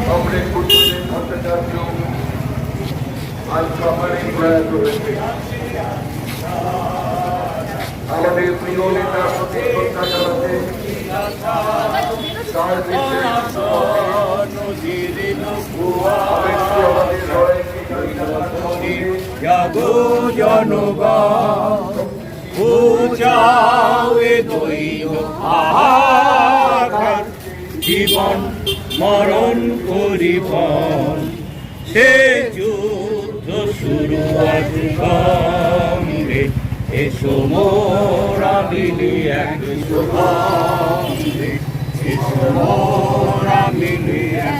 Comrade Buddhadeb Bhattacharya আজ সকালে প্রয়াত হয়েছে। আমাদের প্রিয় নেতার প্রতি শ্রদ্ধা জানাতে জীবন মরণ করিবন সে যুদ্ধ শুরু আজ সঙ্গে এসো মোরা মিলি এক সঙ্গে এসো মোরা মিলি এক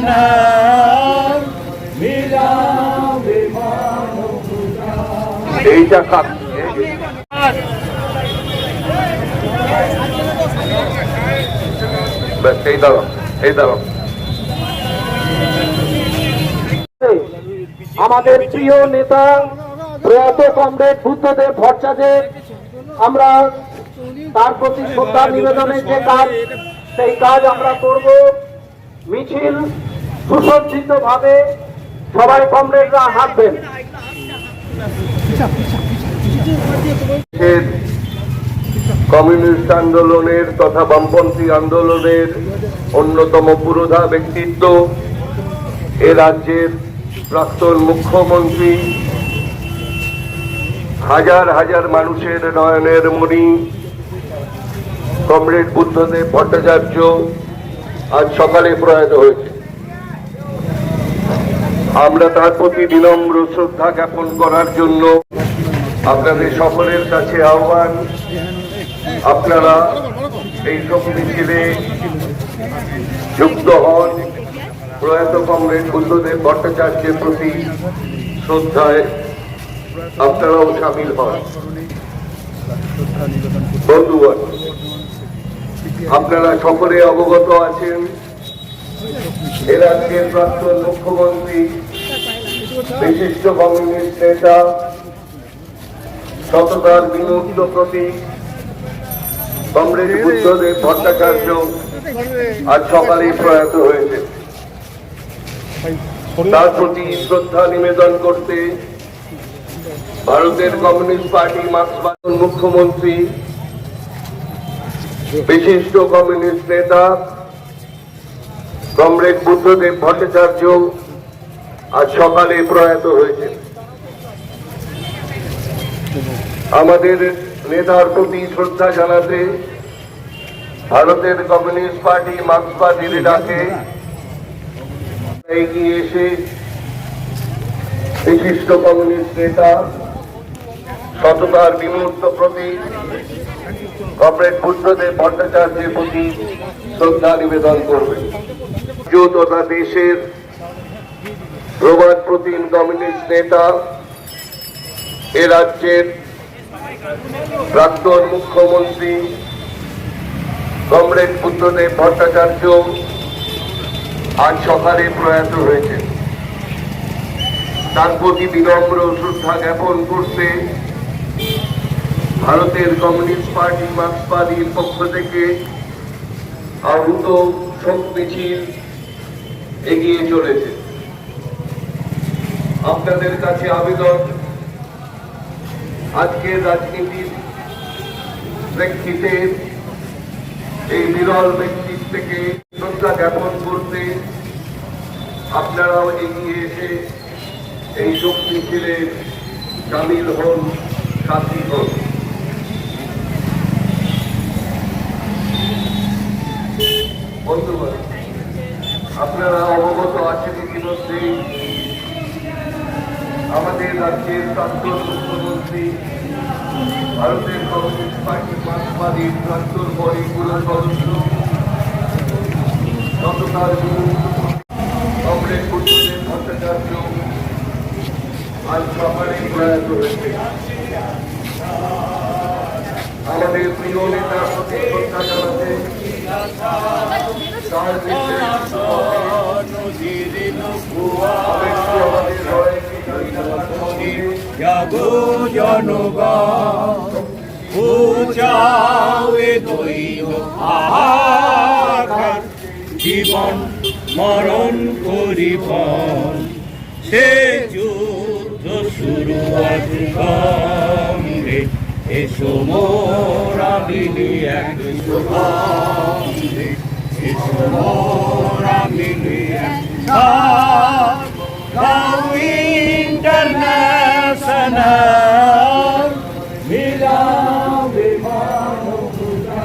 ইন্টারন্যাশনাল মিলাবে এইটা কাজ এই দাঁড়াও এই দাঁড়াও। আমাদের প্রিয় নেতা প্রয়াত কমরেড বুদ্ধদেব ভট্টাচার্য আমরা তার প্রতি শ্রদ্ধা নিবেদনের যে কাজ সেই কাজ আমরা করব। মিছিল সুসজ্জিত ভাবে সবাই কমরেডরা হাঁটবেন। কমিউনিস্ট আন্দোলনের তথা বামপন্থী আন্দোলনের অন্যতম পুরোধা ব্যক্তিত্ব, এ রাজ্যের প্রাক্তন মুখ্যমন্ত্রী, হাজার হাজার মানুষের নয়নের মণি কমরেড বুদ্ধদেব ভট্টাচার্য আজ সকালে প্রয়াত হয়েছে। আমরা তার প্রতি বিনম্র শ্রদ্ধা জ্ঞাপন করার জন্য আপনাদের সকলের কাছে আহ্বান, আপনারা এই শোক মিছিলে যুক্ত হন, প্রয়াত কমরেড বুদ্ধদেব ভট্টাচার্যের প্রতি শ্রদ্ধায় আপনারাও সামিল হন। বন্ধুগণ, আপনারা সকলে অবগত আছেন এ রাজ্যের প্রাক্তন মুখ্যমন্ত্রী, বিশিষ্ট কমিউনিস্ট নেতা, সততার বিমূর্ত প্রতীক কমরেড বুদ্ধদেব ভট্টাচার্য আজ সকালে প্রয়াত হয়েছে। তার প্রতি শ্রদ্ধা নিবেদন করতে ভারতের কমিউনিস্ট পার্টি মার্ক্সবাদী মুখ্যমন্ত্রী, বিশিষ্ট কমিউনিস্ট নেতা কমরেড বুদ্ধদেব ভট্টাচার্য আজ সকালে প্রয়াত হয়েছে। আমাদের নেতার প্রতি শ্রদ্ধা জানাতে ভারতের কমিউনিস্ট পার্টি মার্ক্সবাদীর ডাকে এগিয়ে এসে বিশিষ্ট কমিউনিস্ট নেতা, সততার বিমূর্ত প্রতীক কমরেড বুদ্ধদেব ভট্টাচার্যের প্রতি শ্রদ্ধা নিবেদন করবে। তথা দেশের প্রবাদ প্রতিম কমিউনিস্ট নেতা, এ রাজ্যের প্রাক্তন মুখ্যমন্ত্রী কমরেড বুদ্ধদেব ভট্টাচার্য আজ সকালে প্রয়াত হয়েছে। তার প্রতি বিনম্র শ্রদ্ধা জ্ঞাপন করতে ভারতের কমিউনিস্ট পার্টি মার্ক্সবাদীর পক্ষ থেকে আহূত শোক মিছিল এগিয়ে চলেছে। আপনাদের কাছে আবেদন, আজকের রাজনীতির প্রেক্ষিতে এই বিরল ব্যক্তিত্বকে শ্রদ্ধা জ্ঞাপন করতে আপনারাও এগিয়ে এসে এই শোক মিছিলে সামিল হন, সাথী হন। বন্ধুগণ, আপনারা অবগত আছেন ইতিমধ্যে আমাদের রাজ্যের প্রাক্তন মুখ্যমন্ত্রী, ভারতের কমিউনিস্ট পার্টি মার্ক্সবাদীর প্রাক্তন পরিপূর্ণ সদস্য, সততার কমরেড বুদ্ধদেব ভট্টাচার্য আজ সকালে প্রয়াত হয়েছে। আমাদের প্রিয় নেতার প্রতি শ্রদ্ধা জানাতে জনগণ জীবন মরণ করিবন সে যুদ্ধ শুরু আজ সঙ্গে এসো মোরা মিলি এক সঙ্গে এসো মোরা মিলি এক ইন্টারন্যাশনাল মিলাবে মানবতা